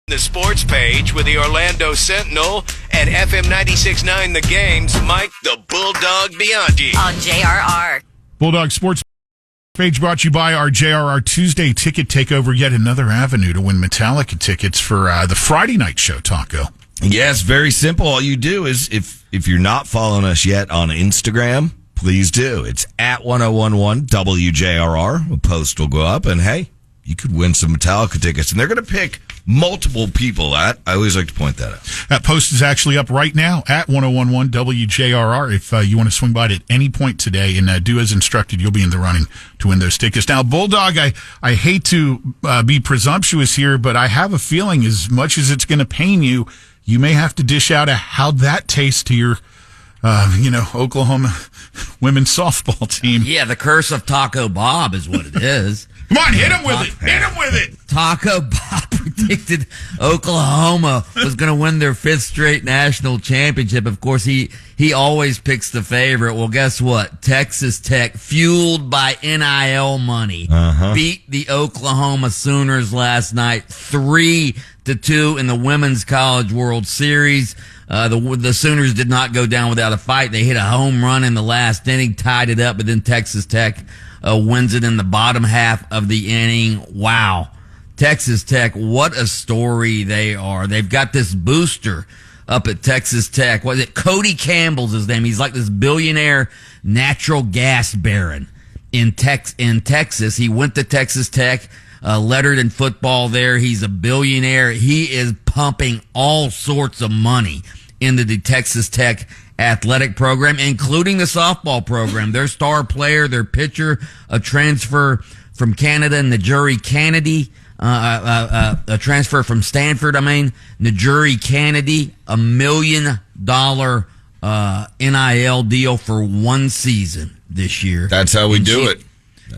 The sports page with the Orlando Sentinel and FM 96.9 The Game's Mike the Bulldog Bianchi. On JRR. Bulldog Sports page brought to you by our JRR Tuesday ticket takeover, yet another avenue to win Metallica tickets for the Friday night show, Taco. Yes, very simple. All you do is, if you're not following us yet on Instagram, please do. It's at 1011 WJRR. A post will go up, and hey, you could win some Metallica tickets. And they're going to pick multiple people I always like to point that out. That post is actually up right now at 1011 WJRR. If you want to swing by it at any point today and do as instructed, you'll be in the running to win those tickets. Now, Bulldog, I hate to be presumptuous here, but I have a feeling as much as it's going to pain you, you may have to dish out how'd that taste to your Oklahoma women's softball team. Yeah, the curse of Taco Bob is what it is. Come on, hit him with it. Hit him with it. Taco Bob predicted Oklahoma was going to win their 5th straight national championship. Of course, he always picks the favorite. Well, guess what? Texas Tech, fueled by NIL money, beat the Oklahoma Sooners last night 3-2 in the Women's College World Series. The Sooners did not go down without a fight. They hit a home run in the last inning, tied it up, but then Texas Tech wins it in the bottom half of the inning. Wow. Texas Tech, what a story they are. They've got this booster up at Texas Tech. What is it? Cody Campbell's his name. He's like this billionaire natural gas baron in Texas. He went to Texas Tech, lettered in football there. He's a billionaire. He is pumping all sorts of money into the Texas Tech athletic program, including the softball program. Their star player, their pitcher, a transfer from Canada, Najuri Kennedy, a transfer from Stanford, Najuri Kennedy, $1 million NIL deal for 1 season this year. That's how we do it.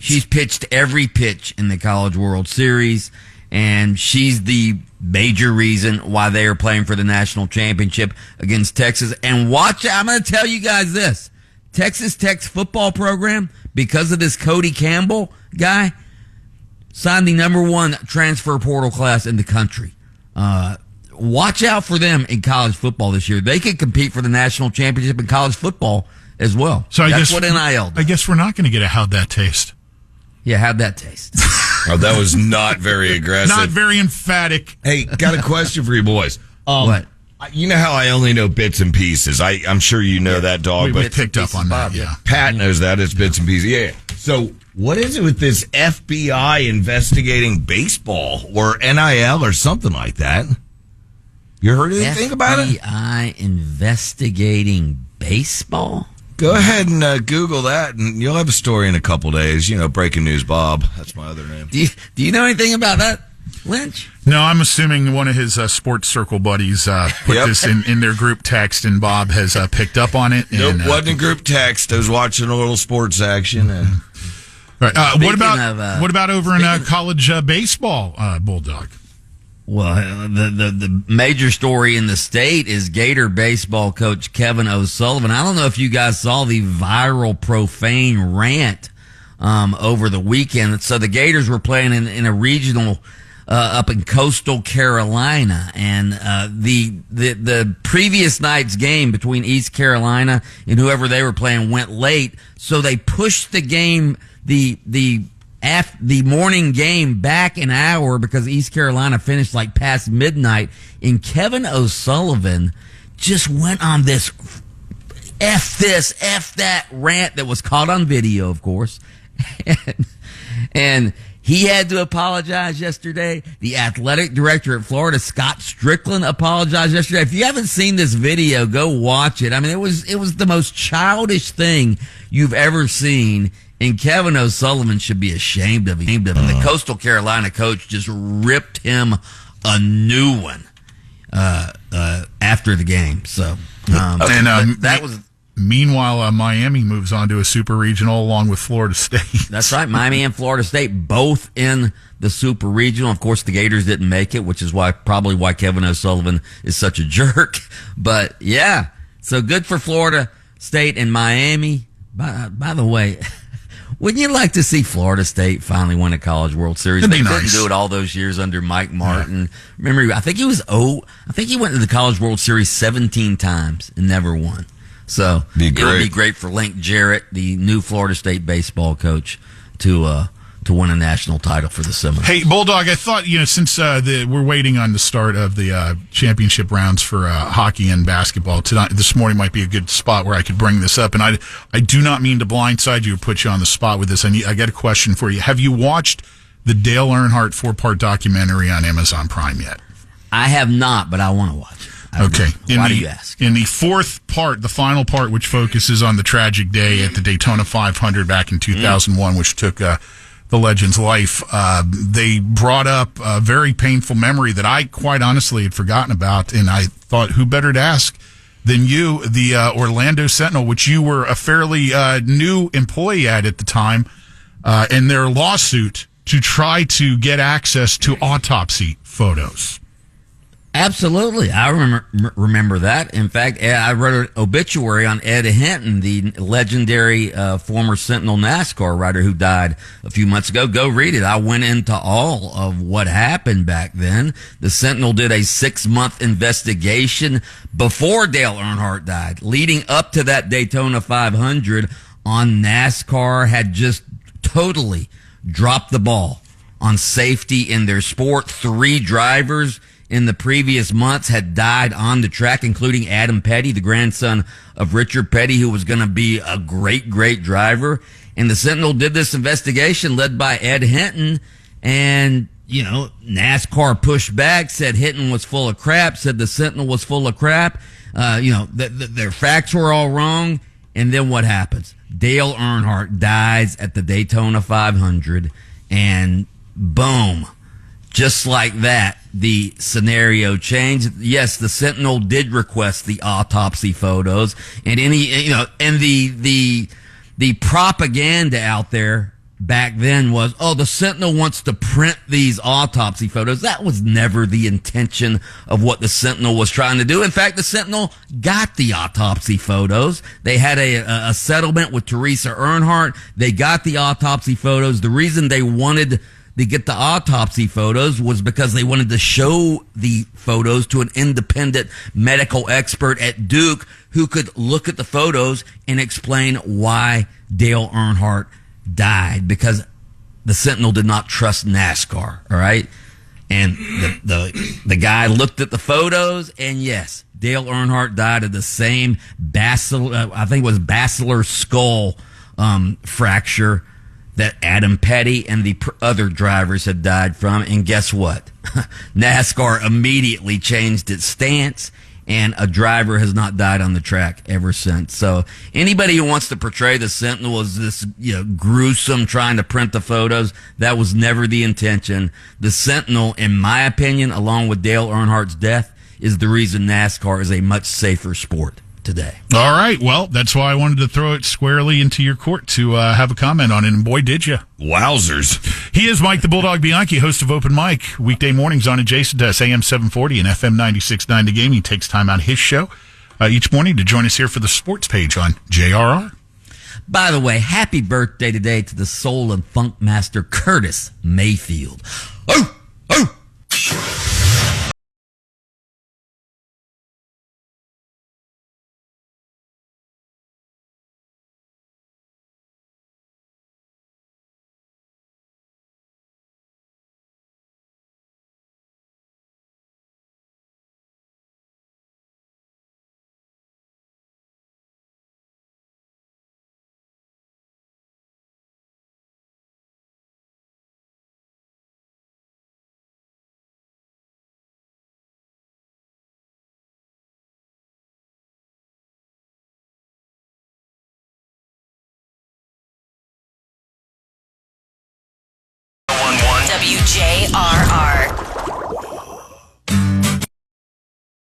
She's pitched every pitch in the College World Series, and she's the major reason why they are playing for the national championship against Texas. And watch, I'm going to tell you guys this. Texas Tech's football program, because of this Cody Campbell guy, signed the #1 transfer portal class in the country. Watch out for them in college football this year. They could compete for the national championship in college football as well. So that's what NIL does. I guess we're not going to get a how'd that taste. Yeah, how'd that taste? Oh, that was not very aggressive. Not very emphatic. Hey, got a question for you boys. What? You know how I only know bits and pieces. I'm sure you know that, dog. We but picked up on that, yeah. Pat knows that. It's bits and pieces. Yeah. So what is it with this FBI investigating baseball or NIL or something like that? You heard anything about it? FBI investigating baseball? Go ahead and Google that, and you'll have a story in a couple days. Breaking news Bob. That's my other name. Do you know anything about that, Lynch? No, I'm assuming one of his sports circle buddies put this in their group text, and Bob has picked up on it. Nope, wasn't a group text. I was watching a little sports action. Right. What about over in college baseball, Bulldog? Well, the major story in the state is Gator baseball coach Kevin O'Sullivan. I don't know if you guys saw the viral profane rant over the weekend. So the Gators were playing in a regional up in coastal Carolina, and the previous night's game between East Carolina and whoever they were playing went late, so they pushed the game the morning game back an hour because East Carolina finished like past midnight, and Kevin O'Sullivan just went on this F this, F that rant that was caught on video, of course. And he had to apologize yesterday. The athletic director at Florida, Scott Strickland, apologized yesterday. If you haven't seen this video, go watch it. It was the most childish thing you've ever seen. And Kevin O'Sullivan should be ashamed of him. The Coastal Carolina coach just ripped him a new one after the game. So that was. Meanwhile, Miami moves on to a super regional along with Florida State. That's right. Miami and Florida State both in the super regional. Of course, the Gators didn't make it, which is probably why Kevin O'Sullivan is such a jerk. But yeah, so good for Florida State and Miami. By the way, Wouldn't you like to see Florida State finally win a College World Series? That'd They be couldn't nice. do it all those years under Mike Martin. Yeah. Remember, I think he went to the College World Series 17 times and never won. So it would be great for Link Jarrett, the new Florida State baseball coach, to win a national title for the Seminoles. Hey, Bulldog, I thought, since we're waiting on the start of the championship rounds for hockey and basketball, this morning might be a good spot where I could bring this up. And I do not mean to blindside you or put you on the spot with this. I got a question for you. Have you watched the Dale Earnhardt 4-part documentary on Amazon Prime yet? I have not, but I want to watch it. Okay. Why do you ask? In the fourth part, the final part, which focuses on the tragic day at the Daytona 500 back in 2001, which took the legend's life, they brought up a very painful memory that I quite honestly had forgotten about, and I thought, who better to ask than you, the Orlando Sentinel, which you were a fairly new employee at the time, and their lawsuit to try to get access to autopsy photos. Absolutely. I remember that. In fact, I wrote an obituary on Ed Hinton, the legendary former Sentinel NASCAR rider who died a few months ago. Go read it. I went into all of what happened back then. The Sentinel did a 6-month investigation before Dale Earnhardt died, leading up to that Daytona 500 on NASCAR had just totally dropped the ball on safety in their sport. 3 drivers in the previous months had died on the track, including Adam Petty, the grandson of Richard Petty, who was going to be a great, great driver. And the Sentinel did this investigation led by Ed Hinton. And, NASCAR pushed back, said Hinton was full of crap, said the Sentinel was full of crap. Their facts were all wrong. And then what happens? Dale Earnhardt dies at the Daytona 500, and boom. Just like that, the scenario changed. Yes, the Sentinel did request the autopsy photos, and the propaganda out there back then was, the Sentinel wants to print these autopsy photos. That was never the intention of what the Sentinel was trying to do. In fact, the Sentinel got the autopsy photos. They had a settlement with Teresa Earnhardt. They got the autopsy photos. The reason they wanted to get the autopsy photos was because they wanted to show the photos to an independent medical expert at Duke who could look at the photos and explain why Dale Earnhardt died, because the Sentinel did not trust NASCAR. All right. And the guy looked at the photos, and yes, Dale Earnhardt died of the same basilar skull fracture that Adam Petty and the other drivers had died from. And guess what? NASCAR immediately changed its stance, and a driver has not died on the track ever since. So anybody who wants to portray the Sentinel as this, gruesome trying to print the photos, that was never the intention. The Sentinel, in my opinion, along with Dale Earnhardt's death, is the reason NASCAR is a much safer sport today. All right. Well, that's why I wanted to throw it squarely into your court to have a comment on it. And boy, did you. Wowzers. He is Mike the Bulldog Bianchi, host of Open Mic, weekday mornings on adjacent to us, AM 740 and FM 96.9 The Game. He takes time out of his show each morning to join us here for the sports page on JRR. By the way, happy birthday today to the soul and funk master Curtis Mayfield. Oh! Oh! WJRR.